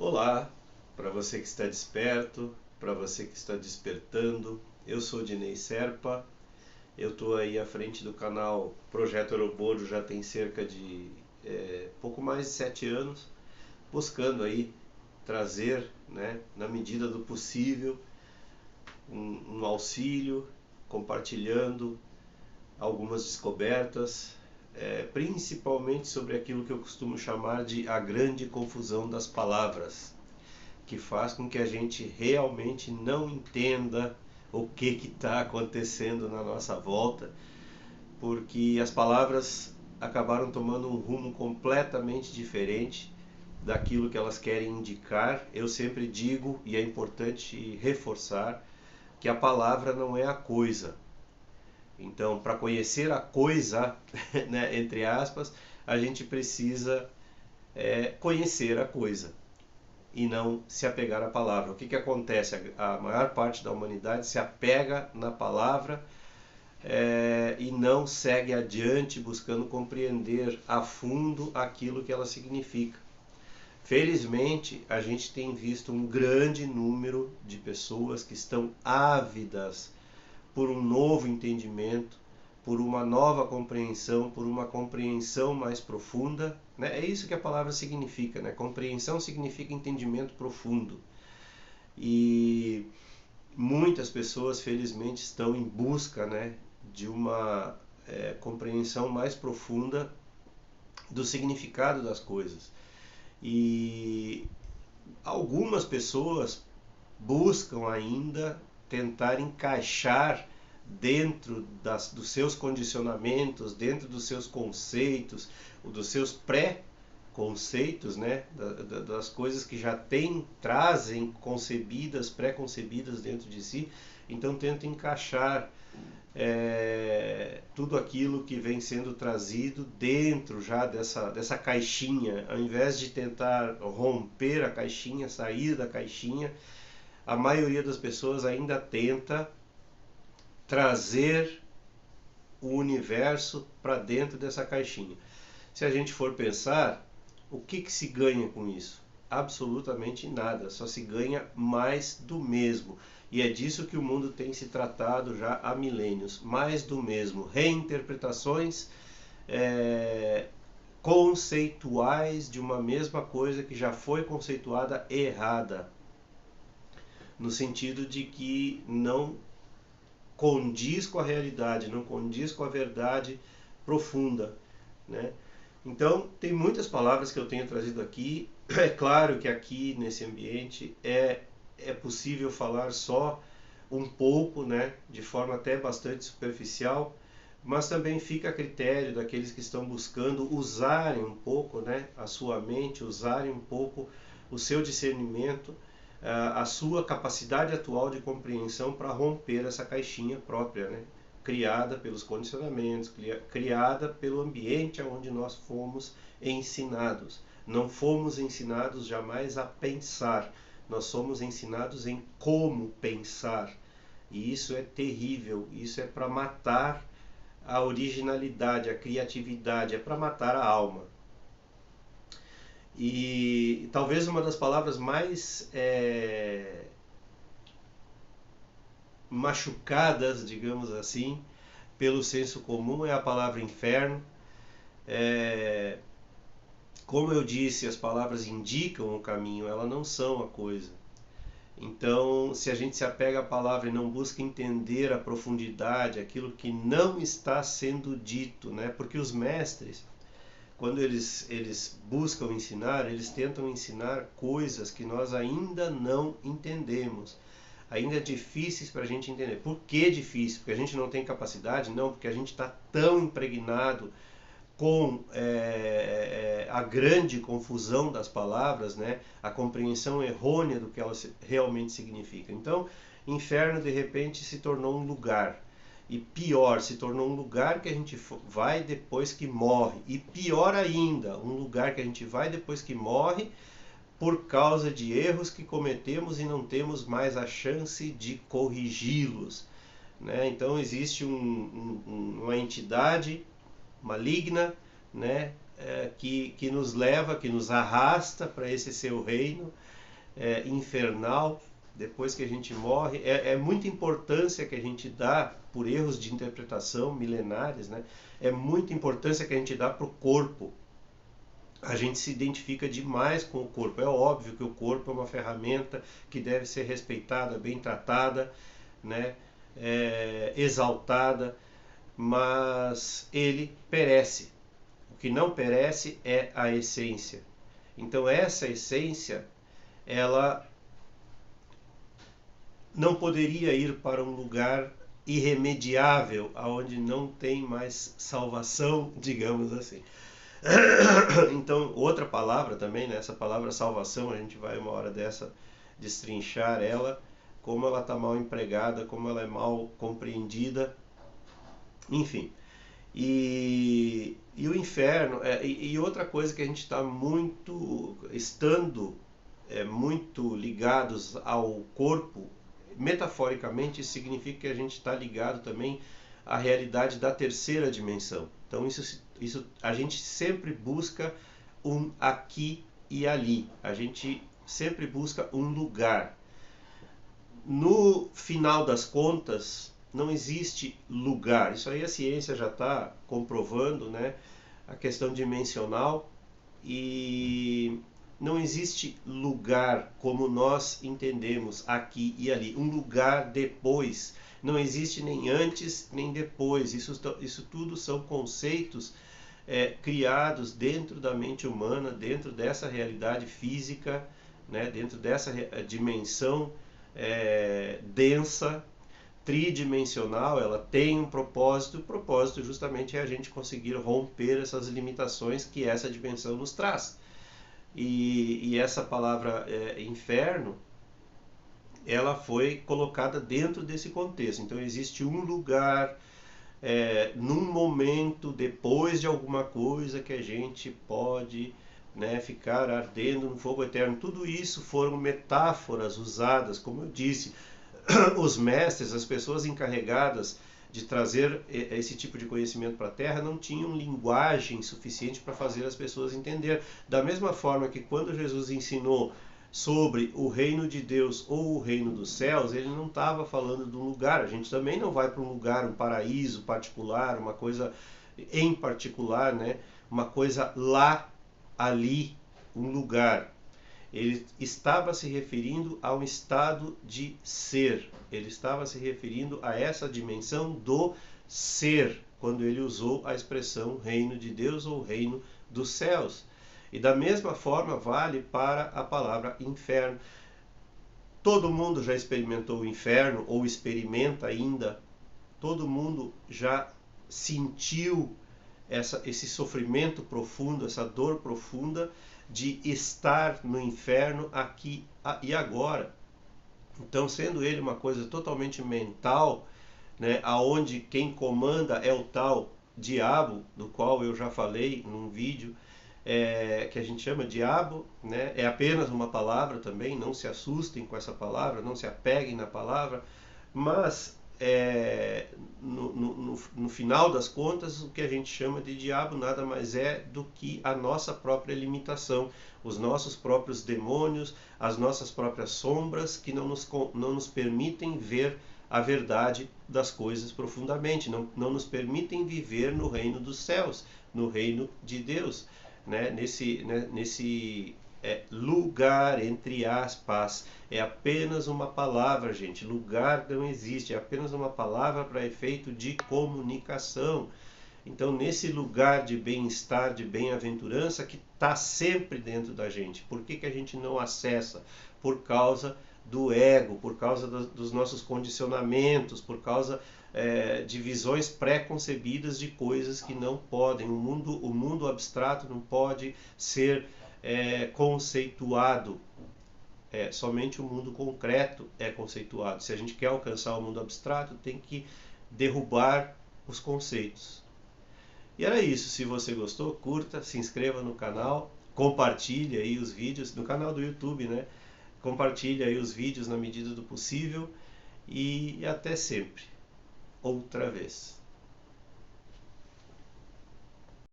Olá, para você que está desperto, para você que está despertando, eu sou Dinei Serpa, eu estou aí à frente do canal Projeto Ouroboro já tem cerca de pouco mais de 7 anos, buscando aí trazer, né, na medida do possível, um auxílio, compartilhando algumas descobertas, principalmente sobre aquilo que eu costumo chamar de a grande confusão das palavras, que faz com que a gente realmente não entenda o que está acontecendo na nossa volta, porque as palavras acabaram tomando um rumo completamente diferente daquilo que elas querem indicar. Eu sempre digo, e é importante reforçar, que a palavra não é a coisa. Então, para conhecer a coisa, né, entre aspas, a gente precisa conhecer a coisa e não se apegar à palavra. O que acontece? A maior parte da humanidade se apega na palavra e não segue adiante buscando compreender a fundo aquilo que ela significa. Felizmente, a gente tem visto um grande número de pessoas que estão ávidas por um novo entendimento, por uma nova compreensão, por uma compreensão mais profunda. Né? É isso que a palavra significa, né? Compreensão significa entendimento profundo. E muitas pessoas, felizmente, estão em busca, né, de uma compreensão mais profunda do significado das coisas. E algumas pessoas buscam ainda tentar encaixar dentro dos seus condicionamentos, dentro dos seus conceitos, dos seus pré-conceitos, né, das coisas que já trazem concebidas, pré-concebidas dentro de si. Então tentam encaixar tudo aquilo que vem sendo trazido dentro já dessa caixinha, ao invés de tentar romper a caixinha, sair da caixinha. A maioria das pessoas ainda tenta trazer o universo para dentro dessa caixinha. Se a gente for pensar, o que se ganha com isso? Absolutamente nada, só se ganha mais do mesmo. E é disso que o mundo tem se tratado já há milênios, mais do mesmo. Reinterpretações conceituais de uma mesma coisa que já foi conceituada errada, no sentido de que não condiz com a realidade, não condiz com a verdade profunda, né? Então, tem muitas palavras que eu tenho trazido aqui. É claro que aqui nesse ambiente é possível falar só um pouco, né, de forma até bastante superficial, mas também fica a critério daqueles que estão buscando usarem um pouco, né, a sua mente, usarem um pouco o seu discernimento, a sua capacidade atual de compreensão para romper essa caixinha própria, né? Criada pelos condicionamentos, criada pelo ambiente onde nós fomos ensinados. Não fomos ensinados jamais a pensar, nós somos ensinados em como pensar. E isso é terrível, isso é para matar a originalidade, a criatividade, é para matar a alma. E talvez uma das palavras mais machucadas, digamos assim, pelo senso comum é a palavra inferno. Como eu disse, as palavras indicam o caminho, elas não são a coisa. Então, se a gente se apega à palavra e não busca entender a profundidade, aquilo que não está sendo dito, né? Porque os mestres, quando eles buscam ensinar, eles tentam ensinar coisas que nós ainda não entendemos, ainda difíceis para a gente entender. Por que difícil? Porque a gente não tem capacidade? Não, porque a gente está tão impregnado com a grande confusão das palavras, né? A compreensão errônea do que elas realmente significam. Então, inferno de repente se tornou um lugar. E pior, se tornou um lugar que a gente vai depois que morre. E pior ainda, um lugar que a gente vai depois que morre por causa de erros que cometemos e não temos mais a chance de corrigi-los. Né? Então existe uma entidade maligna, né, que nos leva, que nos arrasta para esse seu reino infernal, depois que a gente morre. É muita importância que a gente dá, por erros de interpretação milenares, né? É muita importância que a gente dá para o corpo. A gente se identifica demais com o corpo. É óbvio que o corpo é uma ferramenta que deve ser respeitada, bem tratada, né? Exaltada, mas ele perece. O que não perece é a essência. Então essa essência, ela não poderia ir para um lugar irremediável, aonde não tem mais salvação, digamos assim. Então, outra palavra também, né? Essa palavra salvação, a gente vai uma hora dessa destrinchar ela, como ela está mal empregada, como ela é mal compreendida, enfim. E o inferno, e outra coisa que a gente está muito ligados ao corpo, metaforicamente, isso significa que a gente está ligado também à realidade da terceira dimensão. Então isso a gente sempre busca um aqui e ali, a gente sempre busca um lugar. No final das contas, não existe lugar. Isso aí a ciência já está comprovando, né? A questão dimensional, e não existe lugar como nós entendemos aqui e ali. Um lugar depois. Não existe nem antes nem depois. Isso tudo são conceitos criados dentro da mente humana, dentro dessa realidade física, né? Dentro dessa dimensão densa, tridimensional. Ela tem um propósito. O propósito justamente é a gente conseguir romper essas limitações que essa dimensão nos traz. E essa palavra inferno, ela foi colocada dentro desse contexto. Então existe um lugar, num momento, depois de alguma coisa, que a gente pode, né, ficar ardendo no fogo eterno. Tudo isso foram metáforas usadas, como eu disse. Os mestres, as pessoas encarregadas de trazer esse tipo de conhecimento para a Terra, não tinham linguagem suficiente para fazer as pessoas entender. Da mesma forma que quando Jesus ensinou sobre o reino de Deus ou o reino dos céus, ele não estava falando de um lugar. A gente também não vai para um lugar, um paraíso particular, uma coisa em particular, né? Uma coisa lá, ali, um lugar. Ele estava se referindo a um estado de ser. Ele estava se referindo a essa dimensão do ser, quando ele usou a expressão reino de Deus ou reino dos céus. E da mesma forma vale para a palavra inferno. Todo mundo já experimentou o inferno, ou experimenta ainda. Todo mundo já sentiu esse sofrimento profundo, essa dor profunda de estar no inferno aqui e agora. Então, sendo ele uma coisa totalmente mental, né, aonde quem comanda é o tal diabo, do qual eu já falei num vídeo, que a gente chama diabo, né, é apenas uma palavra também. Não se assustem com essa palavra, não se apeguem na palavra, mas no final das contas, o que a gente chama de diabo nada mais é do que a nossa própria limitação, os nossos próprios demônios, as nossas próprias sombras, que não nos permitem ver a verdade das coisas profundamente, não nos permitem viver no reino dos céus, no reino de Deus, né? Nesse lugar, entre aspas. É apenas uma palavra, gente. Lugar não existe, é apenas uma palavra para efeito de comunicação. Então, nesse lugar de bem-estar, de bem-aventurança, que está sempre dentro da gente. Por que a gente não acessa? Por causa do ego, por causa dos nossos condicionamentos, por causa de visões pré-concebidas de coisas que não podem. O mundo abstrato não pode ser conceituado. Somente o mundo concreto é conceituado. Se a gente quer alcançar o mundo abstrato, tem que derrubar os conceitos. E era isso. Se você gostou, curta, se inscreva no canal, compartilhe aí os vídeos no canal do YouTube, né? Compartilhe aí os vídeos na medida do possível, e até sempre. Outra vez.